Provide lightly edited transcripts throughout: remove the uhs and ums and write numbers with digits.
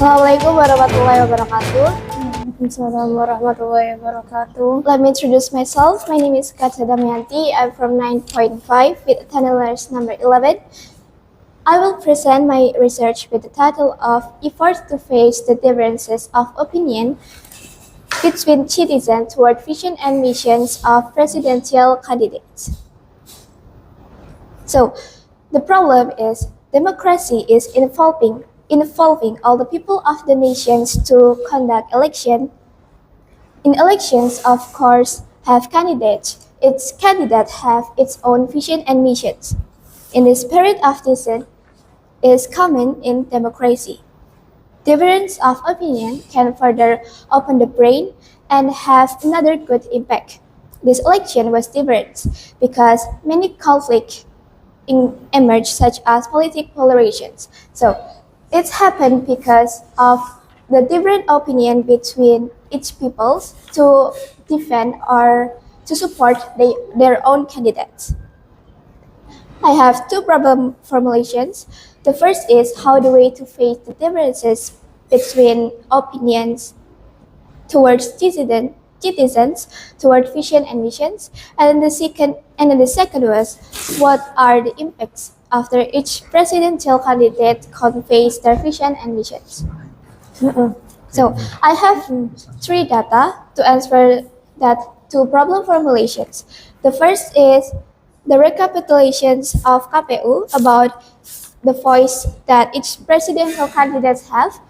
Assalamualaikum warahmatullahi wabarakatuh. Waalaikumsalam warahmatullahi wabarakatuh. Let me introduce myself. My name is Carissa Damayanti. I'm from 9.5 with channelers number 11. I will present my research with the title of Efforts to Face the Differences of Opinion between Citizens Toward Vision and Missions of Presidential Candidates. So, the problem is democracy is involving all the people of the nations to conduct election. In elections, of course, have candidates. Each candidate have its own vision and missions. In the spirit of dissent is common in democracy. Difference of opinion can further open the brain and have another good impact. This election was different because many conflicts emerged, such as political polarizations. So it's happened because of the different opinion between each peoples to defend or to support their own candidates. I have two problem formulations. The first is how the way to face the differences between opinions towards citizens toward vision and missions, and the second was what are the impacts after each presidential candidate conveys their vision and missions. So I have three data to answer that two problem formulations. The first is the recapitulations of KPU about the voice that each presidential candidates have.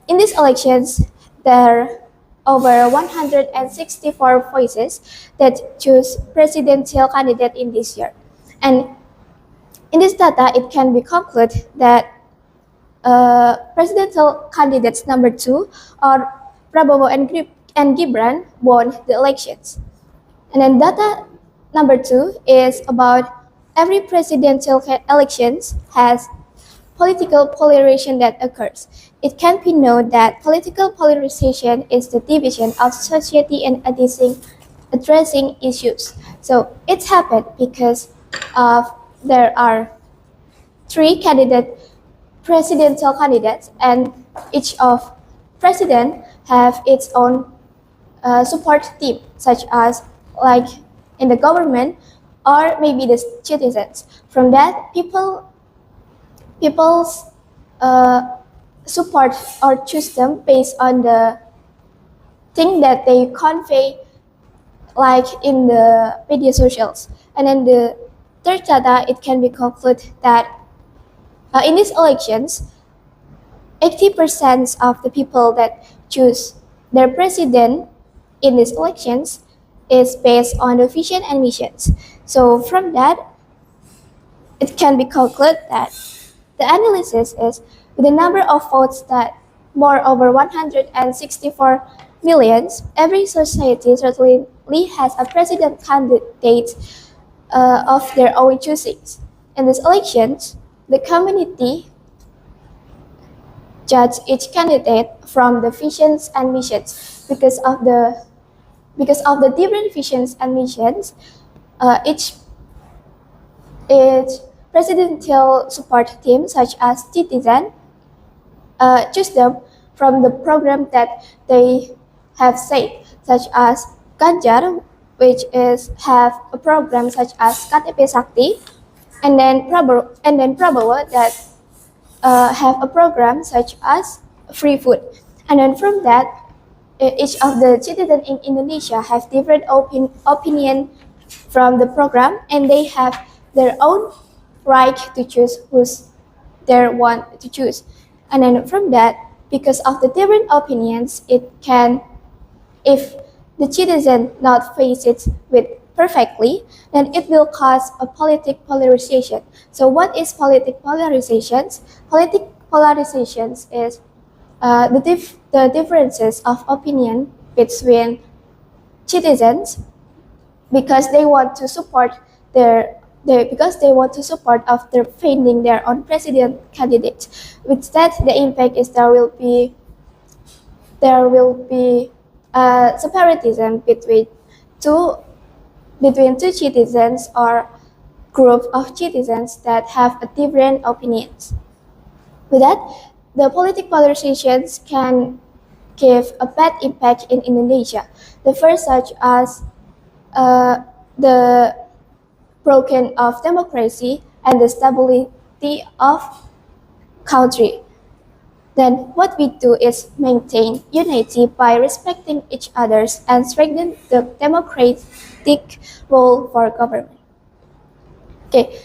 In these elections, there are over 164 voices that choose presidential candidate in this year. And in this data, it can be concluded that presidential candidates number 2 are Prabowo and Gibran won the elections. And then data number 2 is about every presidential elections has political polarization that occurs. It can be known that political polarization is the division of society and addressing issues. So it's happened because there are three presidential candidates, and each of president have its own support team, such as like in the government or maybe the citizens. From that, people's support or choose them based on the thing that they convey, like in the media socials. And then the third data, it can be concluded that in these elections, 80% of the people that choose their president in these elections is based on the vision and missions. So from that, it can be concluded that the analysis is with the number of votes that more over 164 millions, every society certainly has a president candidate of their own choosing. In these elections, the community judge each candidate from the visions and missions. Because of the different visions and missions, each presidential support team, such as citizen, choose them from the program that they have said, such as Ganjar, which have a program such as KTP Sakti, and then Prabowo that have a program such as free food. And then from that, each of the citizens in Indonesia have different opinion from the program, and they have their own right to choose who's they want to choose. And then from that, because of the different opinions, it can, if the citizen not face it with perfectly, then it will cause a politic polarization. So what is politic polarizations? Politic polarizations is the differences of opinion between citizens because they want to support of their finding their own president candidate. With that, the impact is there will be separatism between two citizens or group of citizens that have a different opinions. With that, the political polarizations can give a bad impact in Indonesia. The first such as the broken of democracy and the stability of country. Then what we do is maintain unity by respecting each others and strengthen the democratic role for government. Okay,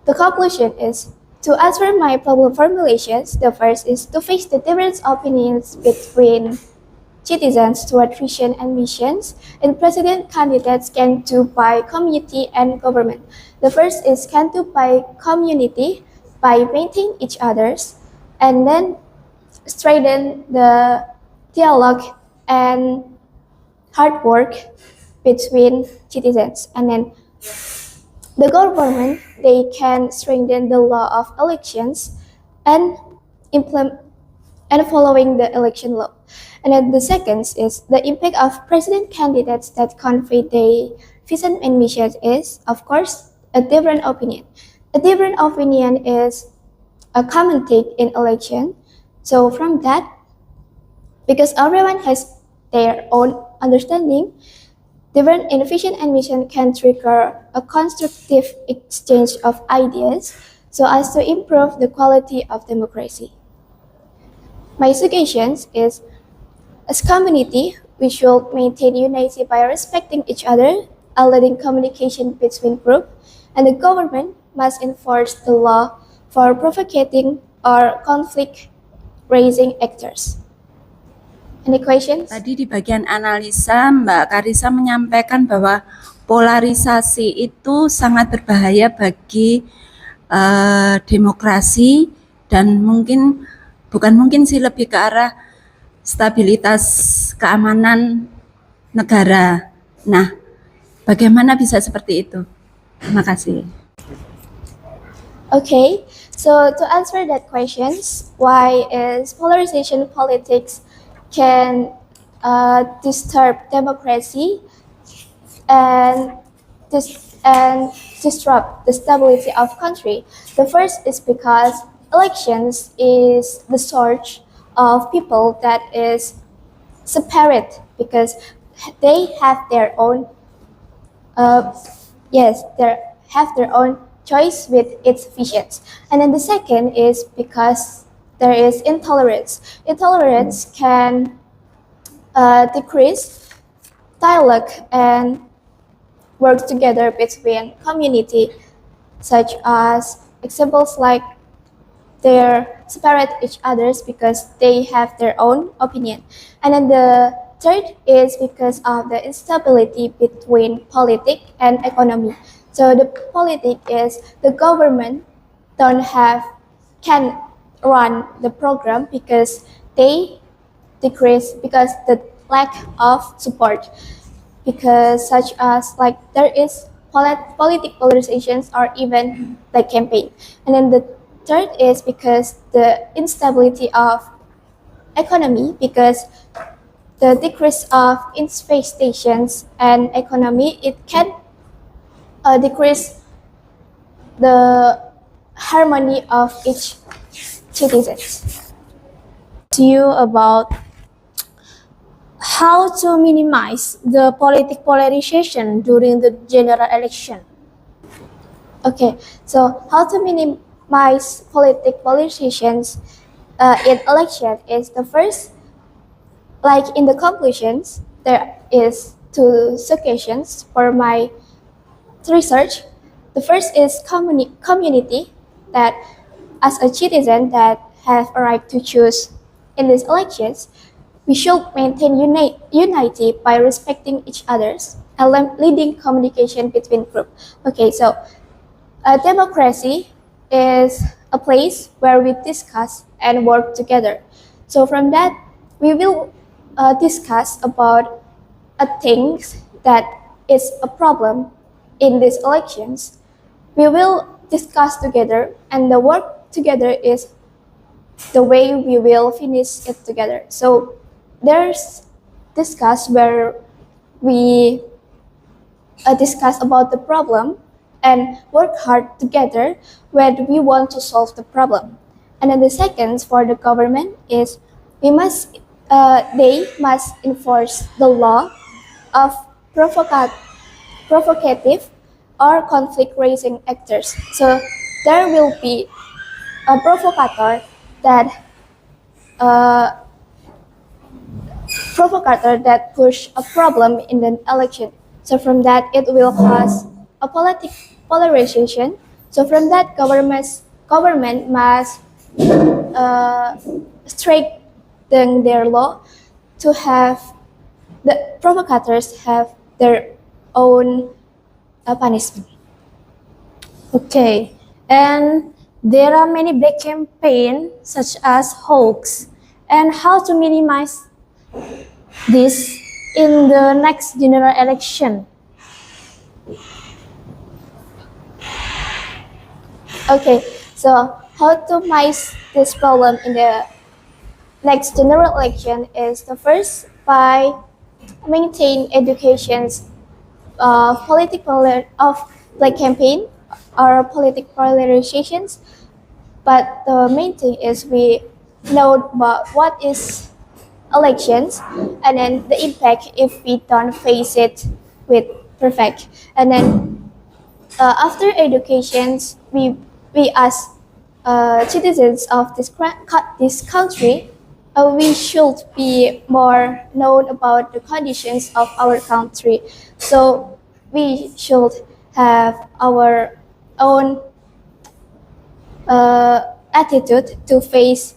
the conclusion is to answer my problem formulations, the first is to face the different opinions between citizens toward vision and missions, and president candidates can do by community and government. The first is can do by community by maintaining each others, and then strengthen the dialogue and hard work between citizens. And then the government, they can strengthen the law of elections and implement and following the election law. And then the second is the impact of president candidates that convey their vision and mission is, of course, a different opinion. A different opinion is a common take in election. So from that, because everyone has their own understanding, different innovation and mission can trigger a constructive exchange of ideas so as to improve the quality of democracy. My suggestion is, as community, we should maintain unity by respecting each other, allowing communication between groups, and the government must enforce the law for provoking or conflict-raising actors. Any questions? Tadi di bagian analisa, Mbak Carissa menyampaikan bahwa polarisasi itu sangat berbahaya bagi demokrasi dan bukan mungkin sih lebih ke arah stabilitas keamanan negara. Nah, bagaimana bisa seperti itu? Terima kasih. Okay, so to answer that questions, why is polarization politics can disturb democracy and disrupt the stability of country? The first is because elections is the source of people that is separate because they have their own they have their own choice with its visions. And then the second is because there is intolerance. Intolerance can decrease dialogue and work together between community, such as examples like they separate each others because they have their own opinion. And then the third is because of the instability between politics and economy. So the politics is the government can run the program because they decrease because the lack of support, because such as like there is political polarizations or even like campaign. And then the third is because the instability of economy, because the decrease of infestations and economy, it can decrease the harmony of each citizens. To you about how to minimize the political polarization during the general election. Okay, so how to minimize political polarizations in election is the first, like in the conclusions, there is two suggestions for my research. The first is community, that as a citizen that have a right to choose in these elections, we should maintain unity by respecting each others and leading communication between groups. Okay, so democracy is a place where we discuss and work together. So from that, we will discuss about things that is a problem in these elections. We will discuss together, and the work together is the way we will finish it together. So there's discuss where we discuss about the problem and work hard together when we want to solve the problem. And then the second for the government is they must enforce the law of provocative or conflict-raising actors. So there will be a provocateur uh, that push a problem in the election. So from that, it will cause a polarization. So from that, government must strengthen their law to have the provocateurs have their own punishment. Okay, and there are many black campaigns such as hoax, and how to minimize this in the next general election. Okay, so how to minimize this problem in the next general election is the first by maintain education's of black campaign or political polarizations. But the main thing is we know about what is elections and then the impact if we don't face it with perfect. And then after educations, we as citizens of this country, we should be more known about the conditions of our country. So we should have our own attitude to face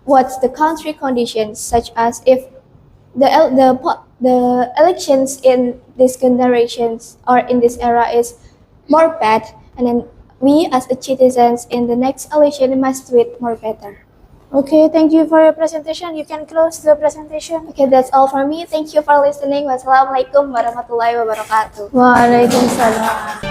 what's the country conditions, such as if the elections in these generations or in this era is more bad, and then we as a citizens in the next election must do it more better. Okay, thank you for your presentation. You can close the presentation. Okay, that's all for me. Thank you for listening. Wassalamualaikum warahmatullahi wabarakatuh. Waalaikumsalam.